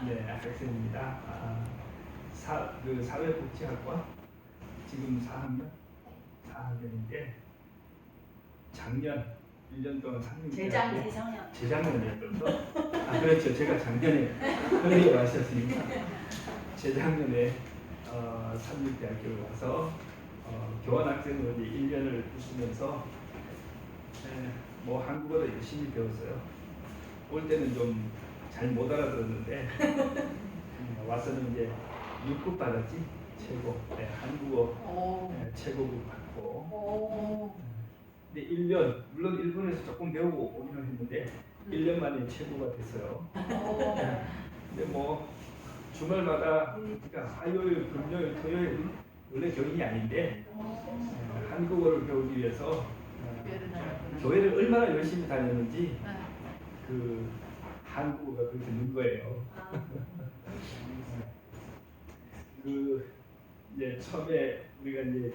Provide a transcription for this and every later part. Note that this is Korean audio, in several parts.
네, 학생입니다. 그 사회복지학과 지금 4학년인데 작년 1년 동안 3년 재작년이었죠. 그렇죠. 제가 작년에 선생님 왔었으니까 재작년에 삼육대학교를 와서 교환학생으로 이제 1년을 있으면서 뭐 한국어를 열심히 배웠어요. 올 때는 좀 잘 못 알아들었는데 와서는 이제 6급 받았지. 최고. 한국어 최고급 받고. 근데 1년 물론 일본에서 조금 배우고 오기는 했는데 1년 만에 최고가 됐어요. 근데 뭐 주말마다 그러니까 화요일, 금요일, 토요일 원래 교인이 아닌데 한국어를 배우기 위해서 교회를 얼마나 열심히 다녔는지 그 한국어가 그렇게 는 거예요. 그 이제 처음에 우리가 이제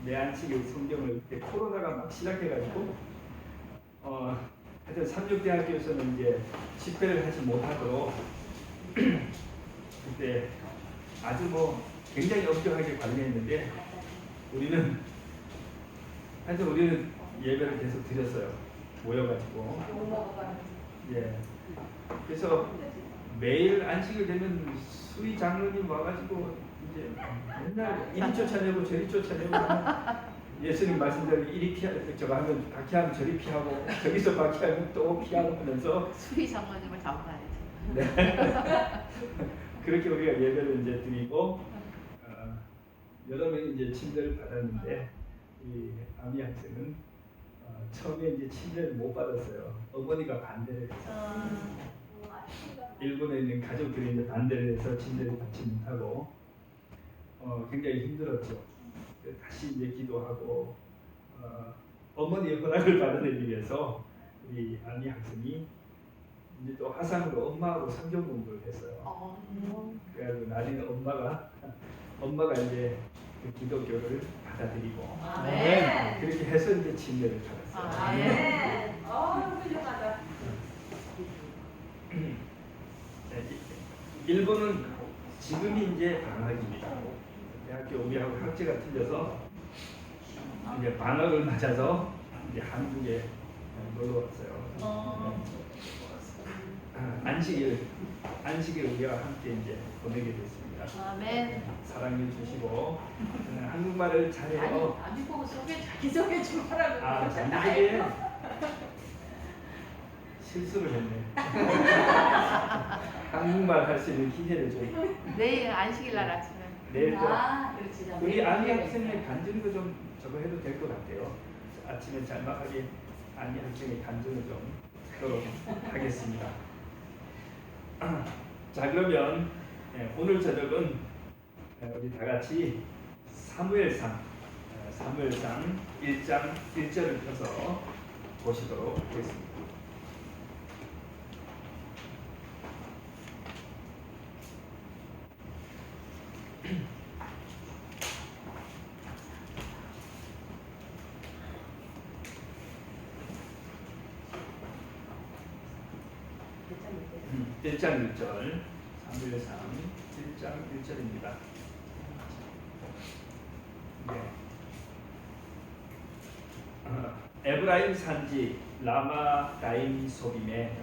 내한식의 성경을 그때 코로나가 막 시작해가지고 하여튼 삼육대학교에서는 이제 집회를 하지 못하도록 그때 아주 뭐 굉장히 엄격하게 관리했는데 우리는 예배를 계속 드렸어요. 모여가지고. 예. 그래서 매일 안식일 되면 수위 장로님 와가지고 이제 맨날 이리 쫓아내고 저리 쫓아내고 예수님 말씀대로 이리 피하고 저거 하면 박해하면 저리 피하고 저기서 박해하면 또 피하고 하면서 수위 장로님을 잡아야죠. 네. 그렇게 우리가 예배를 이제 드리고 여러 명이 이제 침례를 받았는데 이 아미 학생은 처음에 이제 침례를 못 받았어요. 어머니가 반대를 해서 일본에 있는 가족들이 이제 반대를 해서 침례를 받지 못하고 굉장히 힘들었죠. 다시 이제 기도하고 어머니의 허락을 받아내기 위해서 우리 아미 학생이 이제 또 화상으로 엄마하고 성경 공부를 했어요. 그래가지고 나중에 엄마가 이제 그 기독교를 받아들이고 그렇게 해서 이제 침례를 받았어요. 훌륭하다. 일본은 지금이 이제 방학입니다. 대학교 우리하고 학제가 틀려서 이제 방학을 맞아서 이제 한국에 놀러 왔어요. 안식일 우리와 함께 이제 보내게 됐습니다. 아멘. 사랑해 주시고 한국말을 잘해요. 아니 보고 자기 소개 좀 하라고. 자기소개 실수를 했네. 한국말 할 수 있는 기회를 좀. 내일 안식일 날 아침에. 내일 또 그렇지. 우리 아미 학생의 간증도 좀 저거 해도 될 것 같아요. 아침에 짤막하게 아미 학생의 간증을 좀 하도록 하겠습니다. 자, 그러면 오늘 저녁은 우리 다 같이 사무엘상 1장 1절을 펴서 보시도록 하겠습니다. 일 장 1절 사무엘상 1장 1절입니다. 에브라임 산지 라마다임 소빔에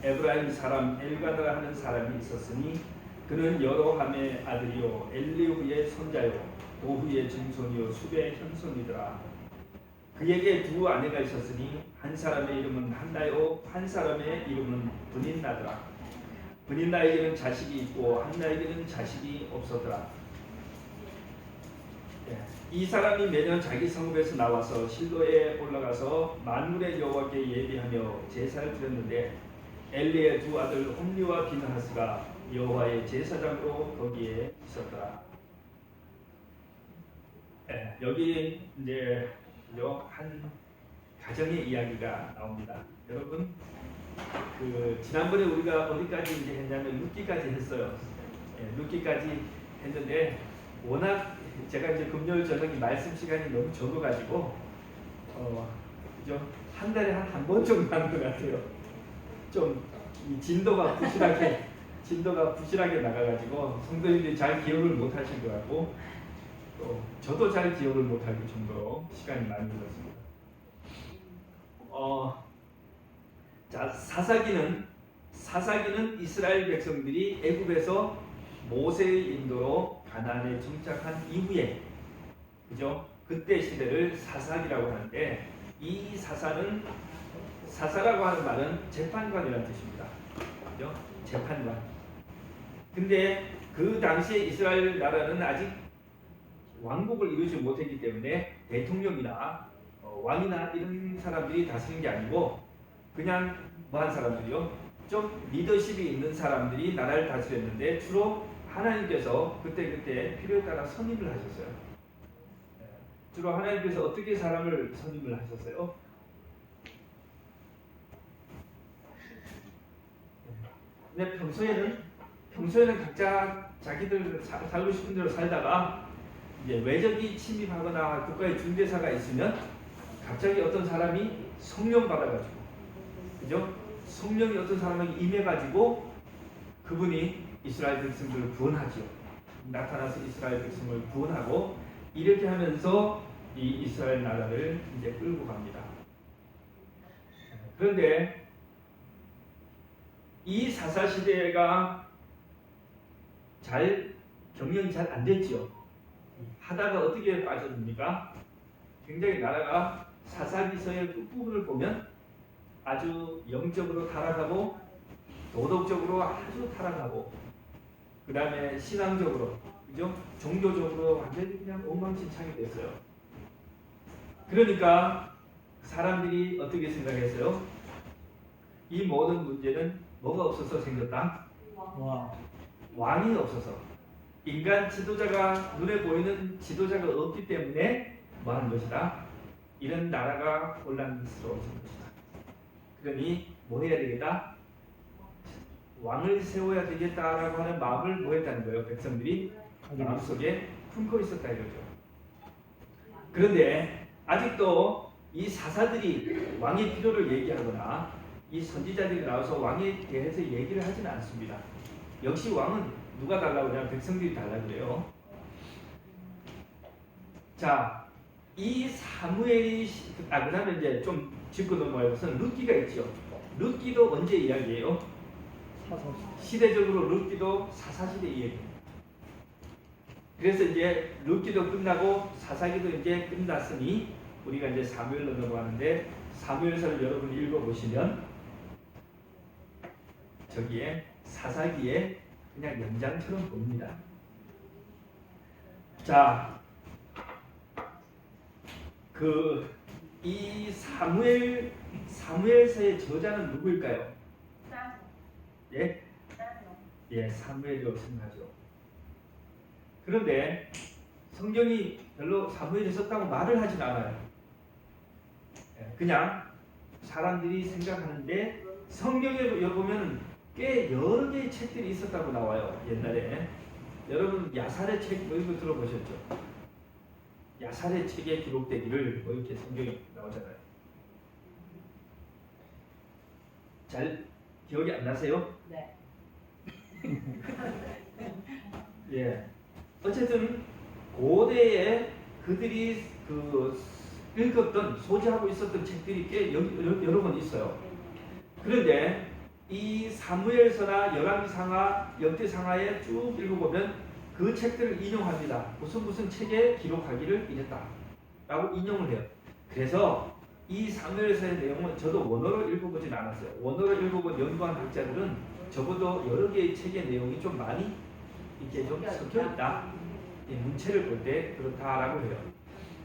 에브라임 사람 엘가드라 하는 사람이 있었으니 그는 여로함의 아들이요 엘리후의 손자요 도후의 증손이요 숲의 현손이더라. 그에게 두 아내가 있었으니 한 사람의 이름은 한나요 한 사람의 이름은 브닌나더라. 브닌나에게는 자식이 있고 한나에게는 자식이 없었더라. 이 사람이 매년 자기 성읍에서 나와서 실로에 올라가서 만물의 여호와께 예배하며 제사를 드렸는데 엘리의 두 아들 홈리와 비느하스가 여호와의 제사장으로 거기에 있었더라. 여기 이제 한 가정의 이야기가 나옵니다. 여러분 지난번에 우리가 어디까지 이제 했냐면 룻기까지 했어요. 룻기까지 했는데 워낙 제가 이제 금요일 저녁에 말씀 시간이 너무 적어가지고 그죠? 한 달에 한 번 정도 하는 것 같아요. 좀 이 진도가 부실하게 진도가 부실하게 나가가지고 성도님들이 잘 기억을 못 하실 것 같고 또 저도 잘 기억을 못 할 정도로 시간이 많이 흘렀습니다. 자, 사사기는 이스라엘 백성들이 애굽에서 모세의 인도로 가나안에 정착한 이후에, 그죠? 그때 시대를 사사기라고 하는데, 이 사사라고 하는 말은 재판관이라는 뜻입니다. 그죠? 재판관. 근데 그 당시에 이스라엘 나라는 아직 왕국을 이루지 못했기 때문에 대통령이나 왕이나 이런 사람들이 다스리는 게 아니고 그냥 뭐한 사람들이요? 좀 리더십이 있는 사람들이 나라를 다스렸는데 주로 하나님께서 그때 필요에 따라 선임을 하셨어요. 주로 하나님께서 어떻게 사람을 선임을 하셨어요? 근데 평소에는 각자 자기들 살고 싶은 대로 살다가 이제 외적이 침입하거나 국가의 중대사가 있으면 갑자기 어떤 사람이 성령 받아가지고, 그죠? 성령이 어떤 사람에게 임해가지고 그분이 이스라엘 백성들을 구원하지요. 나타나서 이스라엘 백성을 구원하고 이렇게 하면서 이 이스라엘 나라를 이제 끌고 갑니다. 그런데 이 사사 시대가 경영이 잘 안 됐죠. 하다가 어떻게 빠졌습니까? 굉장히 나라가 사사기서의 끝부분을 보면 아주 영적으로 타락하고 도덕적으로 아주 타락하고 그 다음에 신앙적으로, 그죠? 종교적으로 완전히 그냥 엉망진창이 됐어요. 그러니까 사람들이 어떻게 생각했어요? 이 모든 문제는 뭐가 없어서 생겼다? 왕이 없어서. 인간 지도자가, 눈에 보이는 지도자가 없기 때문에 뭐 하는 것이다? 이런 나라가 혼란스러워진 것이다. 그러니 뭐 해야 되겠다? 왕을 세워야 되겠다라고 하는 마음을 뭐 했다는 거예요? 백성들이 마음속에 품고 있었다 이거죠. 그런데 아직도 이 사사들이 왕의 필요를 얘기하거나 이 선지자들이 나와서 왕에 대해서 얘기를 하지는 않습니다. 역시 왕은 누가 달라고 그러냐? 백성들이 달라고 그래요. 자, 이 사무엘이 그 다음에 이제 좀 짚고 넘어갈 것은 룻기가 있죠. 룻기도 언제 이야기예요? 시대적으로 룻기도 사사시대 이야기입니다. 그래서 이제 룻기도 끝나고 사사기도 이제 끝났으니 우리가 이제 사무엘로 넘어가는데, 사무엘서를 여러분 읽어보시면 저기에 사사기에 그냥 연장처럼 보입니다. 자, 이 사무엘서의 저자는 누구일까요? 예? 예, 사무엘이라고 생각하죠. 그런데 성경이 별로 사무엘이 썼다고 말을 하진 않아요. 그냥 사람들이 생각하는데 성경에 보면 꽤 여러 개의 책들이 있었다고 나와요. 옛날에 여러분 야살의 책 뭐 이런 거 들어보셨죠? 야살의 책에 기록되기를 뭐 이렇게 성경이 나오잖아요. 잘 기억이 안 나세요? 네. 예. 어쨌든 고대에 그들이 읽었던 소지하고 있었던 책들이 꽤 여러 번 있어요. 그런데 이 사무엘서나 열왕기상하, 역대상하에 쭉 읽어보면 그 책들을 인용합니다. 무슨 책에 기록하기를 이랬다라고 인용을 해요. 그래서 이 사무엘서의 내용은 저도 원어로 읽어보진 않았어요. 원어로 읽어본 연구한 학자들은 적어도 여러 개의 책의 내용이 좀 많이 이렇게 좀 섞여있다. 문체를 볼 때 그렇다라고 해요.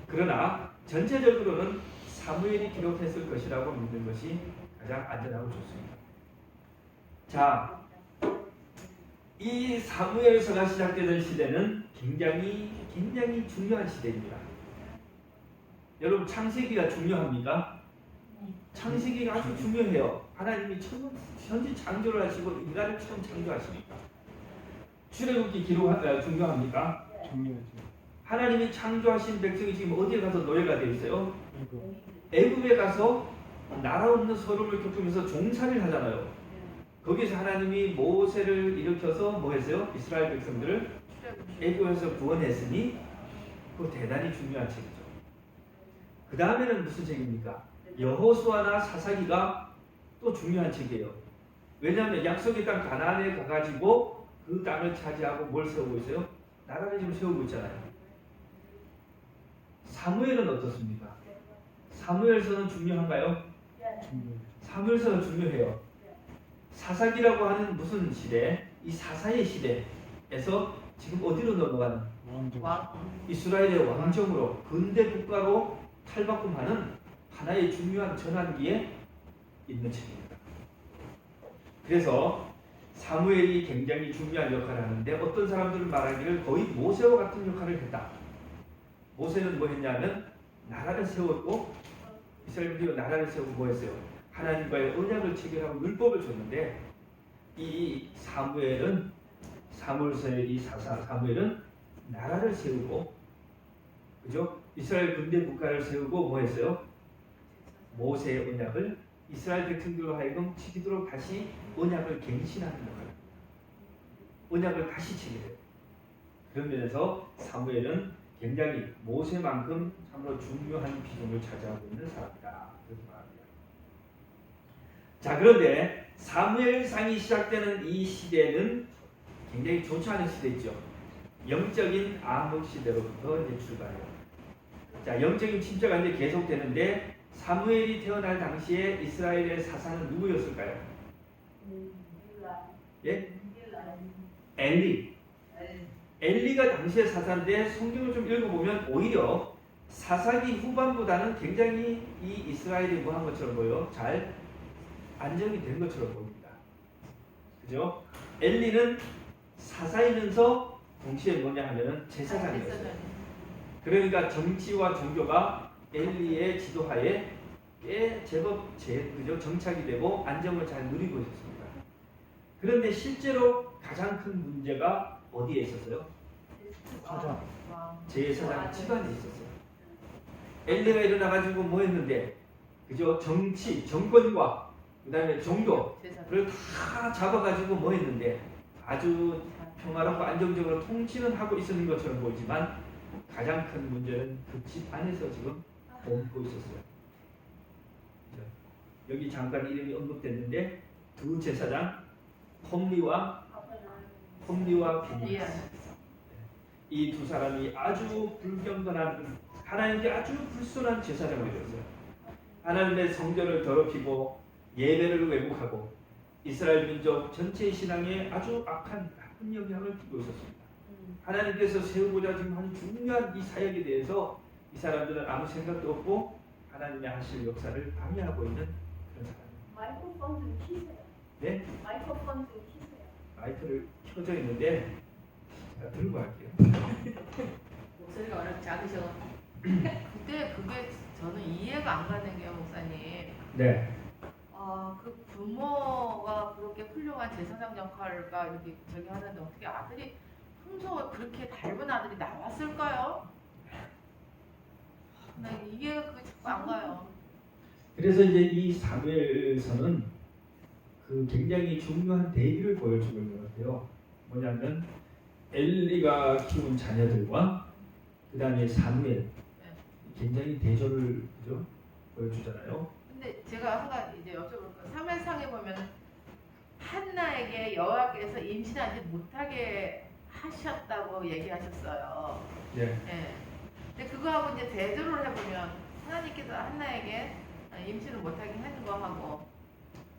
그러나 전체적으로는 사무엘이 기록했을 것이라고 믿는 것이 가장 안전하고 좋습니다. 자, 이 사무엘서가 시작되던 시대는 굉장히 중요한 시대입니다. 여러분 창세기가 중요합니까? 창세기가 아주 중요해요. 하나님이 천지 창조를 하시고 인간을 처음 창조하시니까. 출애굽기 중요합니까? 중요하죠. 하나님이 창조하신 백성이 지금 어디에 가서 노예가 되어 있어요? 애굽에 가서 나라 없는 서름을 겪으면서 종살이를 하잖아요. 거기서 하나님이 모세를 일으켜서 뭐 했어요? 이스라엘 백성들을 애굽에서 구원했으니 그거 대단히 중요한 책이죠. 그 다음에는 무슨 책입니까? 여호수아나 사사기가 또 중요한 책이에요. 왜냐하면 약속의 땅 가나안에 가가지고 그 땅을 차지하고 뭘 세우고 있어요? 나라를 지금 세우고 있잖아요. 사무엘은 어떻습니까? 사무엘서는 중요한가요? 사무엘서는 중요해요. 사사기라고 하는 무슨 시대? 이 사사의 시대에서 지금 어디로 넘어가는? 이스라엘의 왕정으로 근대 국가로 탈바꿈하는 하나의 중요한 전환기에 있는 책입니다. 그래서 사무엘이 굉장히 중요한 역할을 하는데 어떤 사람들은 말하기를 거의 모세와 같은 역할을 했다. 모세는 뭐 했냐면 나라를 세웠고 이스라엘이 나라를 세우고 뭐 했어요? 하나님과의 언약을 체결하고 율법을 줬는데 이 사무엘은 사무엘서의 이 사사 사무엘은 나라를 세우고 그죠? 이스라엘 근대 국가를 세우고 뭐 했어요? 모세의 언약을 이스라엘 백성들로 하여금 지키도록 다시 언약을 갱신하는 역할. 언약을 다시 체결해요. 그런 면에서 사무엘은 굉장히 모세만큼 참으로 중요한 비중을 차지하고 있는 사람이다. 그렇게 말합니다. 자, 그런데 사무엘상이 시작되는 이 시대는 굉장히 좋지 않은 시대죠. 영적인 암흑 시대로부터 이제 출발해요. 자, 영적인 침체가 이제 계속되는데 사무엘이 태어날 당시에 이스라엘의 사사는 누구였을까요? 예? 엘리. 엘리가 당시의 사사인데 성경을 좀 읽어보면 오히려 사사기 후반보다는 굉장히 이 이스라엘이 뭐 한 것처럼 보여요. 잘 안정이 된 것처럼 보입니다. 그죠? 엘리는 사사이면서 동시에 뭐냐 하면은 제사장이었어요. 그러니까 정치와 종교가 엘리의 지도하에 꽤 제법 그죠? 정착이 되고 안정을 잘 누리고 있었습니다. 그런데 실제로 가장 큰 문제가 어디에 있었어요? 제사장 집안에 있었어요. 엘리가 일어나가지고 뭐 했는데 그죠? 정치, 정권과 그 다음에 종교를 다 잡아가지고 뭐 했는데 아주 평화롭고 안정적으로 통치는 하고 있었는 것처럼 보이지만 가장 큰 문제는 그 집 안에서 지금 옮고 있었어요. 여기 잠깐 이름이 언급됐는데 두 제사장 홈리와 비니아스 이 두 사람이 아주 불경건한 하나님께 아주 불순한 제사장이 되었어요. 하나님의 성전을 더럽히고 예배를 왜곡하고 이스라엘 민족 전체의 신앙에 아주 나쁜 영향을 주고 있었습니다. 하나님께서 세우고자 지금 한 중요한 이 사역에 대해서 이 사람들은 아무 생각도 없고 하나님의 하실 역사를 방해하고 있는 그런 사람입니다. 마이크로폰 좀 키세요. 네? 마이크로폰 좀 키세요. 마이크를 켜져 있는데 제가 들고 할게요. 목소리가 워낙 작으셔. 근데 그게 저는 이해가 안 가는 게 목사님. 네. 그 부모가 그렇게 훌륭한 제사장 역할과 이렇게 저기 하는데 어떻게 아들이 평소 그렇게 닮은 아들이 나왔을까요? 나 이해가 그게 자꾸 안 가요. 그래서 이제 이 사무엘서는 그 굉장히 중요한 대비를 보여주고 있는 것 같아요. 뭐냐면 엘리가 키운 자녀들과 그 다음에 사무엘 굉장히 대조를 그죠? 보여주잖아요. 근데 제가 한 가지 이제 여쭤볼까요? 사무엘상에 보면 한나에게 여호와께서 임신하지 못하게 하셨다고 얘기하셨어요. 예. 예. 근데 그거하고 이제 대조를 해보면 하나님께서 한나에게 임신을 못하게 하는 거하고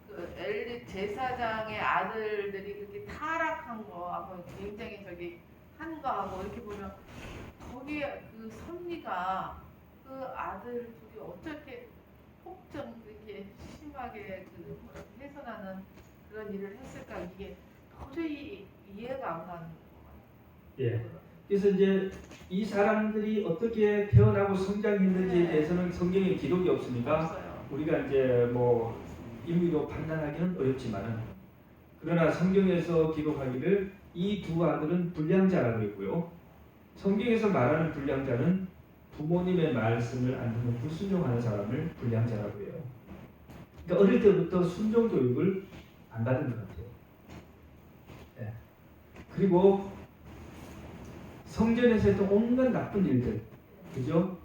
그 엘리 제사장의 아들들이 그렇게 타락한 거하고 굉장히 저기 하는 거하고 이렇게 보면 거기에 그 섭리가 그 아들 둘이 어떻게 폭정 그렇게 심하게 그 훼손하는 그런 일을 했을까 이게 도저히 이해가 안 가는 거 예. 그래서 이제 이 사람들이 어떻게 태어나고 성장했는지에 네. 대해서는 성경에 기록이 없으니까 없어요. 우리가 이제 뭐 임의로 판단하기는 어렵지만은 그러나 성경에서 기록하기를 이 두 아들은 불량자라고 했고요. 성경에서 말하는 불량자는 부모님의 말씀을 안 듣는 불순종하는 사람을 불량자라고 해요. 그러니까 어릴 때부터 순종 교육을 안 받은 것 같아요. 그리고 성전에서 했던 온갖 나쁜 일들, 그죠?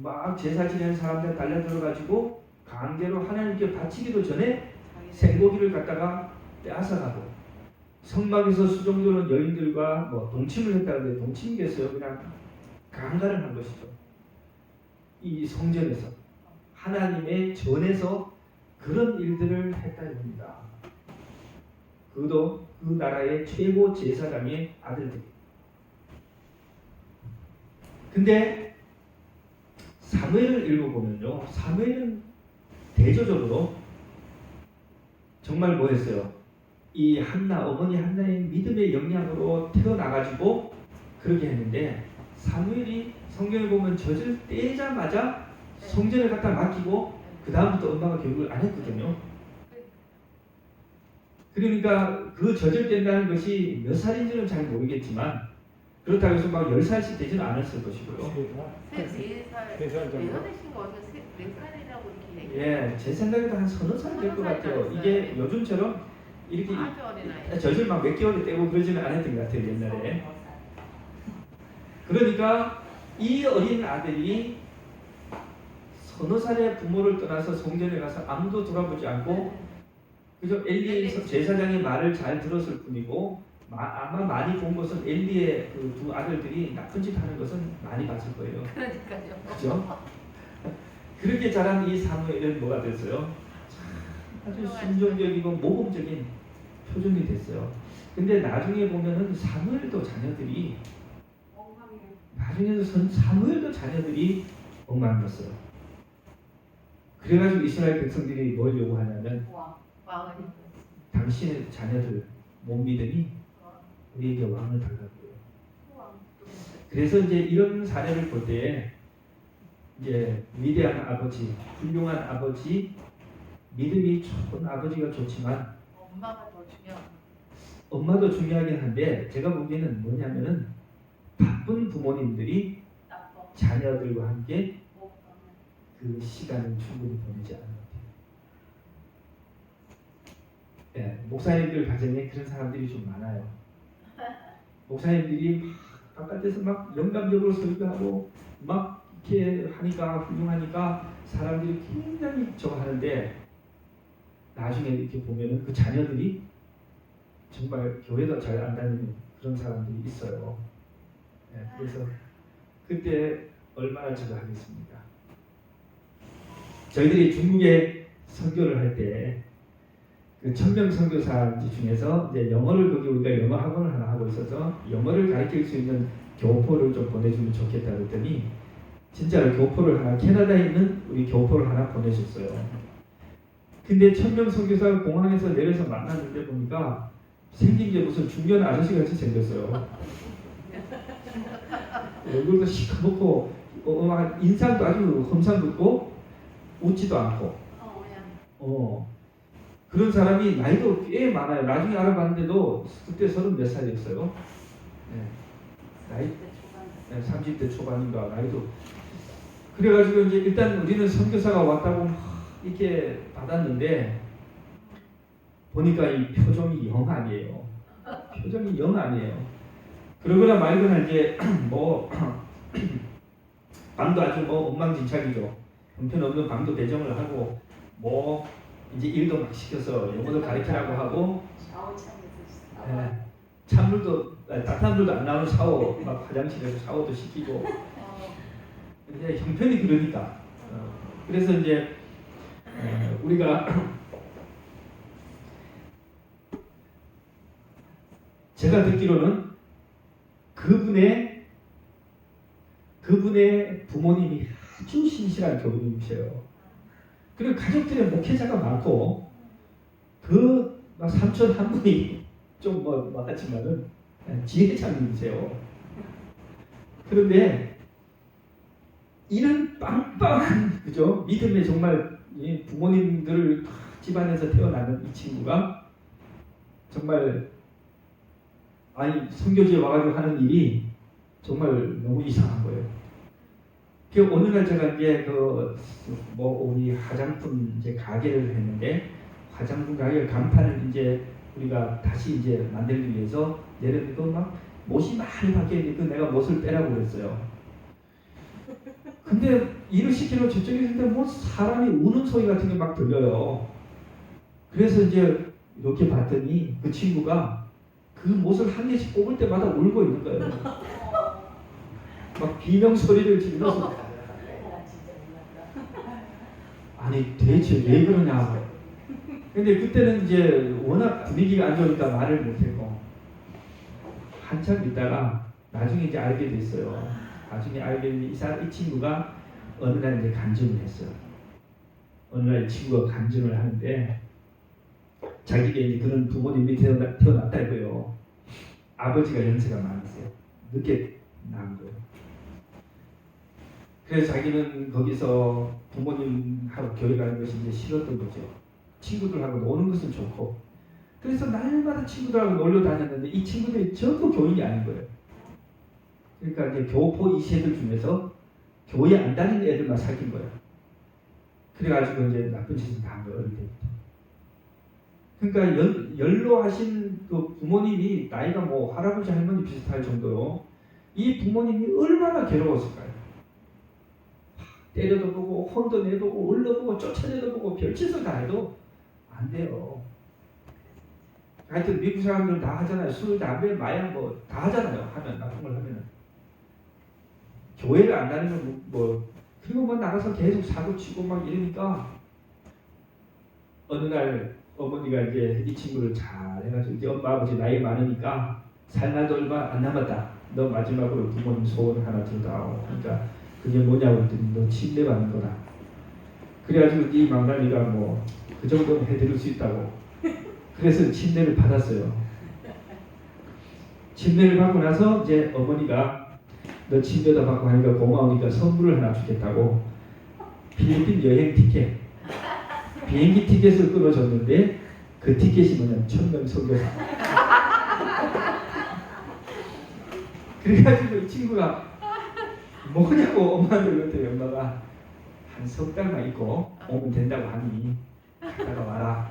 막 제사 지내는 사람들 달려들어가지고 강제로 하나님께 바치기도 전에 생고기를 갖다가 빼앗아가고, 성막에서 수종들은 여인들과 뭐 동침을 했다는데 동침이겠어요? 그냥 강간을 한 것이죠. 이 성전에서 하나님의 전에서 그런 일들을 했다 이겁니다. 그도 그 나라의 최고 제사장의 아들들이. 근데 사무엘을 읽어보면요, 사무엘은 대조적으로 정말 뭐했어요? 이 한나, 어머니 한나의 믿음의 영향으로 태어나가지고 그렇게 했는데, 사무엘이 성경에 보면 젖을 떼자마자 성전을 갖다 맡기고 그 다음부터 엄마가 교육을 안 했거든요. 그러니까 그 젖을 뗀다는 것이 몇 살인지는 잘 모르겠지만, 그렇다고 해서 막 10살씩 되지는 않았을 것이고요. 3살 되신 거 어떻게 4살이라고 이렇게 얘기해요? 예, 제 생각에도 한 서너 살 될 것 같아요. 이게 요즘처럼 이렇게 아주 어린아이. 젖을 막 몇 개월에 떼고 그러지는 않았던 것 같아요, 옛날에. 그러니까 이 어린 아들이 서너 살에 부모를 떠나서 성전에 가서 아무도 돌아보지 않고, 그저 엘리 제사장의 말을 잘 들었을 뿐이고, 아마 많이 본 것은 엘리의 그 두 아들들이 나쁜 짓 하는 것은 많이 봤을 거예요. 그러니까요. 그죠? 그렇게 자란 이 사무엘은 뭐가 됐어요? 아주 순종적이고 모범적인 표준이 됐어요. 근데 나중에 보면은 사무엘도 자녀들이, 나중에도 사무엘도 자녀들이 엉망이었어요. 그래가지고 이스라엘 백성들이 뭘 요구하냐면, 왕을 당신의 자녀들 못 믿으니 우리에게 왕을 달라고요. 그래서 이제 이런 사례를 볼 때, 이제 위대한 아버지, 훌륭한 아버지, 믿음이 좋은 아버지가 좋지만 엄마가 더 중요한. 엄마도 중요하긴 한데, 제가 보기에는 뭐냐면은 바쁜 부모님들이 자녀들과 함께 그 시간을 충분히 보내지 않는 것 같아요. 예, 목사님들 가정에 그런 사람들이 좀 많아요. 목사님들이 바깥에서 막 영감적으로 설교하고 막 이렇게 하니까, 훌륭하니까 사람들이 굉장히 저거 하는데, 나중에 이렇게 보면은 그 자녀들이 정말 교회도 잘 안 다니는 그런 사람들이 있어요. 예, 그래서 그때 얼마나 저거 하겠습니까? 저희들이 중국에 선교를 할 때 그 1000명 선교사 중에서 이제 영어를, 거기 우리가 영어 학원을 하나 하고 있어서 영어를 가르칠 수 있는 교포를 좀 보내주면 좋겠다 그랬더니, 진짜로 교포를 하나, 캐나다에 있는 우리 교포를 하나 보내줬어요. 근데 1000명 선교사가 공항에서 내려서 만났는데 보니까 생긴 게 무슨 중년 아저씨 같이 생겼어요. 얼굴도 시커멓고, 인상도 아주 험상궂고 웃지도 않고. 그런 사람이 나이도 꽤 많아요. 나중에 알아봤는데도 그때 30 몇 살이었어요. 네. 나이 30대 초반인가, 나이도. 그래가지고 이제 일단 우리는 선교사가 왔다고 이렇게 받았는데, 보니까 이 표정이 영 아니에요. 표정이 영 아니에요. 그러거나 말거나 이제 뭐 방도 아주 뭐 엉망진창이죠. 형편없는 방도 배정을 하고, 뭐 이제 일도 막 시켜서 영어도 가르치라고 하고, 찬물도, 따뜻한 물도 안 나오는 샤워, 막 화장실에서 샤워도 시키고, 이제 형편이 그러니까. 그래서 이제 우리가 제가 듣기로는 그분의 부모님이 아주 신실한 교우님이세요. 그리고 가족들의 목회자가 많고, 그 삼촌 한 분이 좀 많았지만은 지혜장님이세요. 그런데 이런 빵빵한, 그죠? 믿음의 정말 부모님들을 집안에서 태어나는 이 친구가 정말, 선교지에 와가지고 하는 일이 정말 너무 이상한 거예요. 그 어느 날 제가 이제 우리 화장품 이제 가게를 했는데, 화장품 가게 간판을 이제 우리가 다시 이제 만들기 위해서 내렸는데 막 못이 많이 바뀌었는데 그 내가 못을 빼라고 그랬어요. 근데 일을 시키러 저쪽에 있는데 뭐 사람이 우는 소리 같은 게 막 들려요. 그래서 이제 이렇게 봤더니 그 친구가 그 못을 한 개씩 뽑을 때마다 울고 있는 거예요. 막 비명 소리를 지르면서 아니 대체 왜 그러냐. 근데 그때는 이제 워낙 분위기가 안 좋으니까 말을 못했고 한참 있다가 나중에 이제 알게 됐어요. 나중에 알게 됐는데 이 친구가 어느 날 이제 간증을 했어요. 어느 날 이 친구가 간증을 하는데 자기가 이제 그런 부모님이 태어났다 이거예요. 아버지가 연세가 많으세요. 늦게 낳은 거예요. 그래서 자기는 거기서 부모님하고 교회 가는 것이 이제 싫었던 거죠. 친구들하고 노는 것은 좋고. 그래서 날마다 친구들하고 놀러 다녔는데 이 친구들이 전부 교인이 아닌 거예요. 그러니까 이제 교포 2세들 중에서 교회 안 다니는 애들만 사귄 거예요. 그래가지고 이제 나쁜 짓을 다 한 거예요. 어릴 때부터. 그러니까 연로하신 그 부모님이 나이가 뭐 할아버지 할머니 비슷할 정도로 이 부모님이 얼마나 괴로웠을까요? 때려도 보고 혼도 내보고 울려보고 쫓아내도 보고 별짓을 다 해도 안 돼요. 하여튼 미국 사람들은 다 하잖아요. 술, 담배, 마약 뭐 다 하잖아요. 하면 나쁜 걸 하면은 교회를 안 다니면 뭐 그리고 뭐 나가서 계속 사고 치고 막 이러니까 어느 날 어머니가 이제 이 친구를 잘 해가지고 이제 엄마 아버지 나이 많으니까 살 날도 얼마 안 남았다. 너 마지막으로 부모님 소원을 하나 들어다오. 그러니까 그게 뭐냐고 했더니 너 침대 받는 거다. 그래가지고 이 망나니가 뭐 그 정도는 해드릴 수 있다고. 그래서 침대를 받았어요. 침대를 받고 나서 이제 어머니가 너 침대도 받고 하니까 고마우니까 선물을 하나 주겠다고 필리핀 여행 티켓 비행기 티켓을 끊어줬는데 그 티켓이 뭐냐면 1000명 선교사. 그래가지고 이 친구가 뭐냐고 엄마한테 그랬더니 엄마가 한 석 달만 있고 오면 된다고 하니 갔다가 와라.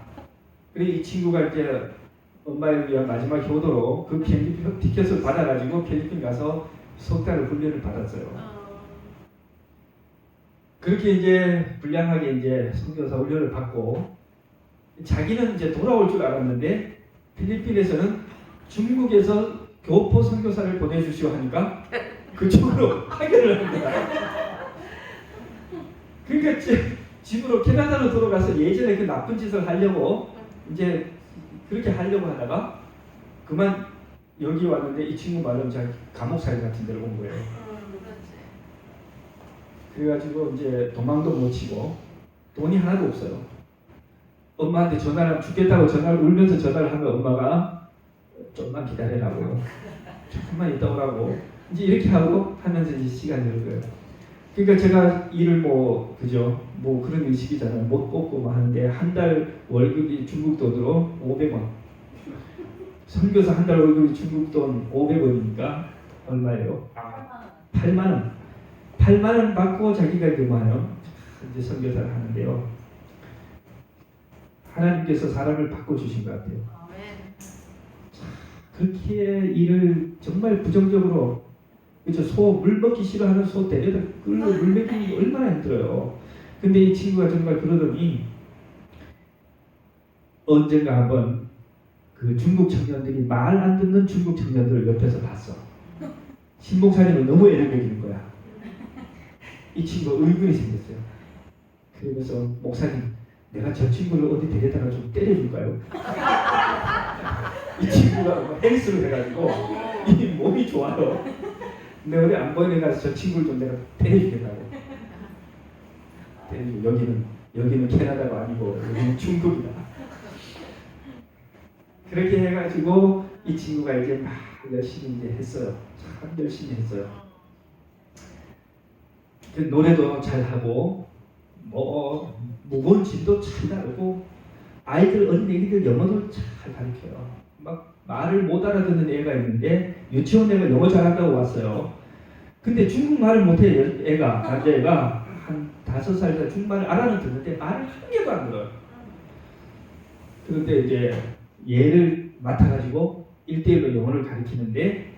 그래 이 친구가 이제 엄마를 위한 마지막 효도로 그 비행기 티켓을 받아가지고 필리핀 가서 석 달을 훈련을 받았어요. 그렇게 이제 불량하게 이제 선교사 훈련을 받고 자기는 이제 돌아올 줄 알았는데 필리핀에서는 중국에서 교포 선교사를 보내주시오 하니까 그쪽으로 파견을 합니다. 그러니까 집으로 캐나다로 돌아가서 예전에 그 나쁜 짓을 하려고 이제 그렇게 하려고 하다가 그만 여기 왔는데 이 친구 말로 이제 감옥살이 같은 데로 온 거예요. 그래가지고 이제 도망도 못 치고 돈이 하나도 없어요. 엄마한테 전화를 하면 죽겠다고 전화를 울면서 전화를 하면 엄마가 좀만 기다리라고 조금만 있다 오라고 이제 이렇게 하고 하면서 이제 시간이 흐르고요. 그러니까 제가 일을 뭐 그죠 뭐 그런 의식이잖아요. 못 뽑고 뭐 하는데 한 달 월급이 중국 돈으로 500원. 선교사 한 달 월급이 중국 돈 500원이니까 얼마예요? 8만 원. 8만 원 받고 자기가 이제 뭐하요? 이제 선교사를 하는데요. 하나님께서 사람을 바꿔주신 것 같아요. 그렇게 일을 정말 부정적으로 그렇죠. 소 물 먹기 싫어하는 소 데려다 끌고 물 먹이는 게 얼마나 힘들어요. 근데 이 친구가 정말 그러더니 언젠가 한번 그 중국 청년들이 말 안 듣는 중국 청년들을 옆에서 봤어. 신목사님은 너무 애를 먹이는 거야. 이 친구가 의문이 생겼어요. 그러면서 목사님 내가 저 친구를 어디 데려다가 좀 때려줄까요? 이 친구가 헬스를 해가지고 이 몸이 좋아요. 근데 어디 안 보이는 가서 저 친구를 좀 내가 때려주겠다고. 여기는 캐나다가 아니고 여기는 중국이다. 그렇게 해가지고 이 친구가 이제 막 열심히 이제 했어요. 참 열심히 했어요. 그 노래도 잘 하고 뭐 무거운 짐도 잘 다루고 아이들 어린애기들 영어도 잘 가르쳐요. 막 말을 못 알아듣는 애가 있는데 유치원 애가 영어 잘한다고 왔어요. 근데 중국말을 못해 애가 남자애가 한 5살 중국말을 알아는 듣는데 말을 한 개도 안 들어요. 그런데 이제 얘를 맡아가지고 1대1로 영어를 가르치는데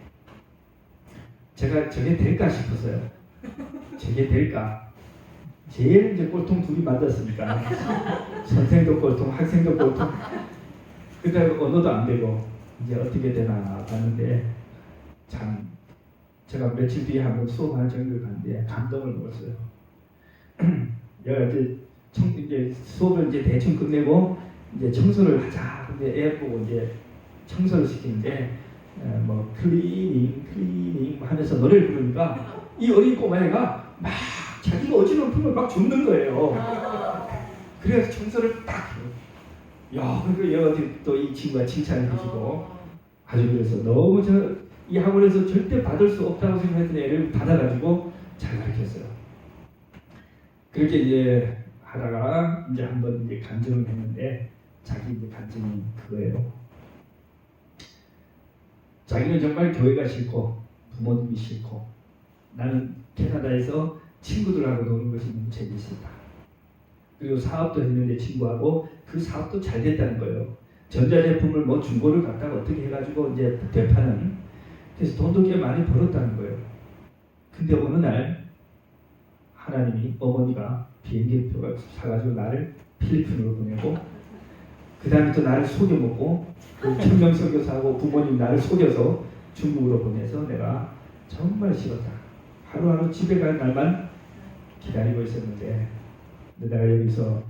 제가 저게 될까 싶었어요. 저게 될까? 제일 이제 꼴통 둘이 맞았으니까 선생도 꼴통, 학생도 꼴통. 그다음에 언어도 안 되고 이제 어떻게 되나 봤는데 참 제가 며칠 뒤에 한번 수업하는 정도를 갔는데 감동을 먹었어요. 내가 이제 수업을 이제 대충 끝내고 이제 청소를 하자. 근데 애 보고 이제 청소를 시키는데 뭐 클리닝 하면서 노래를 부르니까 이 어린 꼬마애가 막 자기가 어지러운 막 줍는 거예요. 그래서 청소를 딱 야, 그리고 또 이 친구가 칭찬을 해주고 아주 그래서 너무 이 학원에서 절대 받을 수 없다고 생각했던 애를 받아가지고 잘 가르쳤어요. 그렇게 이제 하다가 이제 한번 이제 간증을 했는데 자기 이제 간증이 그거예요. 자기는 정말 교회가 싫고 부모님이 싫고 나는 캐나다에서 친구들하고 노는 것이 너무 재밌었다. 그리고 사업도 했는데 친구하고 그 사업도 잘 됐다는 거예요. 전자제품을 뭐 중고를 갖다가 어떻게 해가지고 이제 되파는 그래서 돈도 꽤 많이 벌었다는 거예요. 근데 어느 날 하나님이 어머니가 비행기표가 사가지고 나를 필리핀으로 보내고 그 다음에 또 나를 속여먹고 청명 선교사하고 부모님 나를 속여서 중국으로 보내서 내가 정말 싫었다. 하루하루 집에 갈 날만 기다리고 있었는데 내가 여기서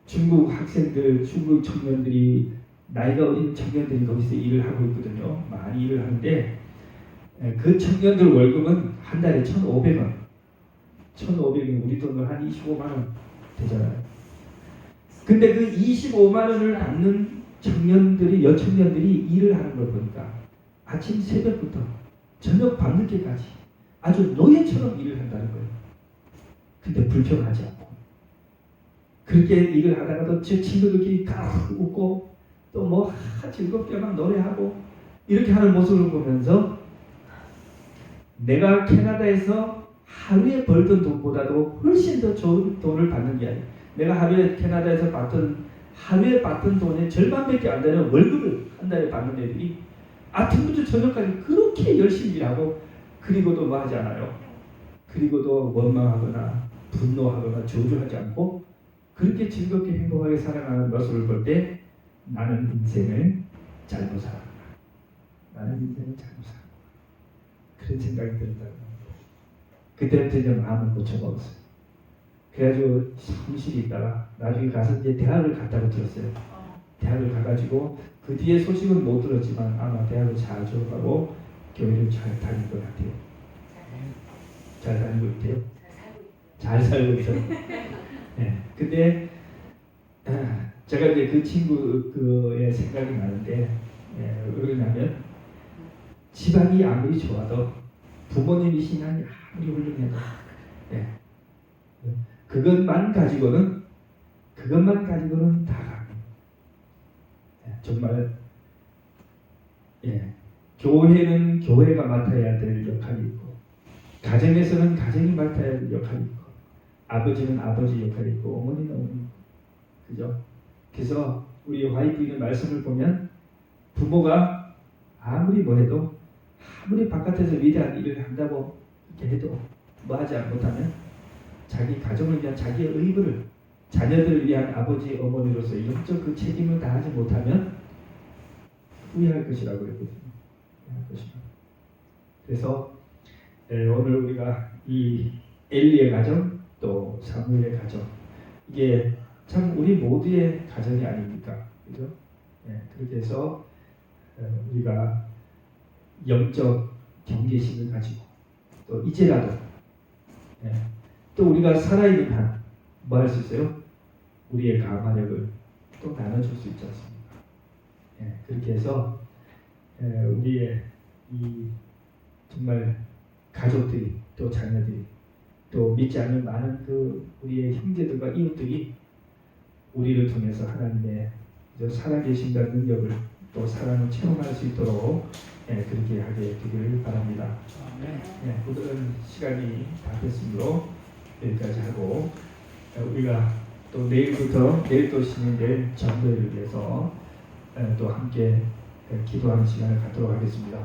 중국 학생들, 중국 청년들이 나이가 어린 청년들이 거기서 일을 하고 있거든요. 많이 일을 하는데 그 청년들 월급은 한 달에 1,500원. 1,500원 우리 돈으로 한 25만 원 되잖아요. 근데 그 25만 원을 받는 청년들이 여청년들이 일을 하는 걸 보니까 아침 새벽부터 저녁 밤늦게까지 아주 노예처럼 일을 한다는 거예요. 근데 불평하지 않고 그렇게 일을 하다가도 제 친구들끼리 까 웃고 또 뭐 즐겁게 막 노래하고 이렇게 하는 모습을 보면서 내가 캐나다에서 하루에 벌던 돈보다도 훨씬 더 좋은 돈을 받는 게 아니에요. 내가 하루에 캐나다에서 하루에 받던 돈의 절반밖에 안 되는 월급을 한 달에 받는 애들이 아침부터 저녁까지 그렇게 열심히 일하고 그리고도 뭐 하지 않아요. 그리고도 원망하거나 분노하거나 저주하지 않고 그렇게 즐겁게 행복하게 살아가는 모습을 볼 때 나는 인생을 잘못 살았구나. 나는 인생을 잘못 살았구나. 그런 생각이 들었다는 거예요. 그때부터 이제 마음을 고쳐먹었어요. 그래가지고 성실히 있다가 나중에 가서 이제 대학을 갔다고 들었어요. 대학을 가가지고 그 뒤에 소식은 못 들었지만 아마 대학을 잘 졸업하고 교회를 잘 다닐 것 같아요. 잘 다니고 있대요. 잘 살고 있어요. 네. 근데 제가 이제 그 친구의 생각이 나는데 왜 그러냐면 집안이 아무리 좋아도 부모님이 신앙이 아무리 훌륭해도 그것만 가지고는 다 가요. 정말 교회는 교회가 맡아야 될 역할이 있고 가정에서는 가정이 맡아야 될 역할이 있고 아버지는 아버지 역할이 있고 어머니는 어머니 그죠? 그래서 우리 와이프의 말씀을 보면 부모가 아무리 뭐해도 아무리 바깥에서 위대한 일을 한다고 이렇게 해도 뭐 하지 못하면 자기 가정을 위한 자기의 의무를 자녀들을 위한 아버지 어머니로서 영적 그 책임을 다하지 못하면 후회할 것이라고 그랬거든요. 후회할 것이라고. 그래서 오늘 우리가 이 엘리의 가정 또 사무엘의 가정 이게 참 우리 모두의 가정이 아닙니까? 그죠? 그렇게 해서 우리가 영적 경계심을 가지고 또 이제라도 또 우리가 살아있는 한 뭐 할 수 있어요? 우리의 감화력을 또 나눠줄 수 있지 않습니까? 그렇게 해서 우리의 이 정말 가족들이 또 자녀들이 또 믿지 않는 많은 그 우리의 형제들과 이웃들이 우리를 통해서 하나님의 살아계신다는 능력을 또 사랑을 체험할 수 있도록 그렇게 하게 되기를 바랍니다. 오늘은 시간이 다 됐으므로 여기까지 하고 우리가 또 내일 또 쉬는 날 전도회를 위해서 또 함께 기도하는 시간을 갖도록 하겠습니다.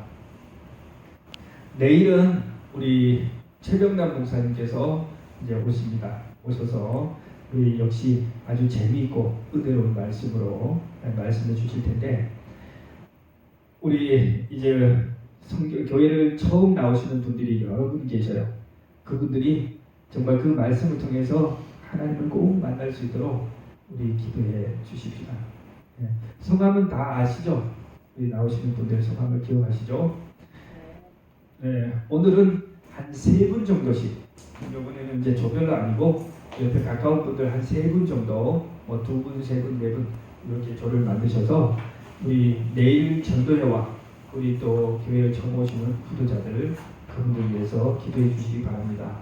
내일은 우리 최병남 목사님께서 이제 오십니다. 오셔서 우리 역시 아주 재미있고 은혜로운 말씀으로 말씀해 주실 텐데, 우리 이제 교회를 처음 나오시는 분들이 여러 분 계셔요. 그분들이 정말 그 말씀을 통해서 하나님을 꼭 만날 수 있도록 우리 기도해 주십시다. 성함은 다 아시죠? 우리 나오시는 분들 성함을 기억하시죠? 네, 오늘은 한 3분 정도씩, 이번에는 이제 조별로 아니고 옆에 가까운 분들 한 3분 정도, 뭐 2분, 3분, 4분 이렇게 조를 만드셔서 우리 내일 전도회와 우리 또 교회에 처음 오시는 구도자들, 그분들 위해서 기도해 주시기 바랍니다.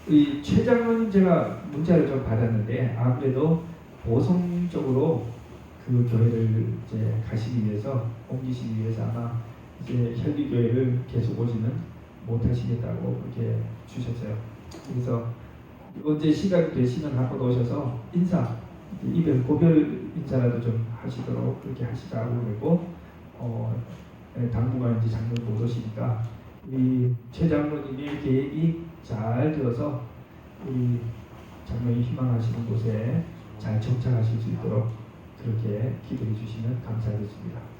이 최 장로님 제가 문자를 좀 받았는데, 아무래도 보성 쪽으로 그 교회를 이제 가시기 위해서, 옮기시기 위해서 아마 이제 혈기교회를 계속 오지는 못하시겠다고 그렇게 주셨어요. 그래서 언제 시간이 되시면 한번 오셔서 인사, 이별 고별 인사라도 좀 하시도록 그렇게 하시자고 그러고, 당분간 이제 장로님 못 오시니까 우리 최 장로님의 계획이 잘 되어서 우리 장로님 희망하시는 곳에 잘 정착하실 수 있도록 그렇게 기도해 주시면 감사하겠습니다.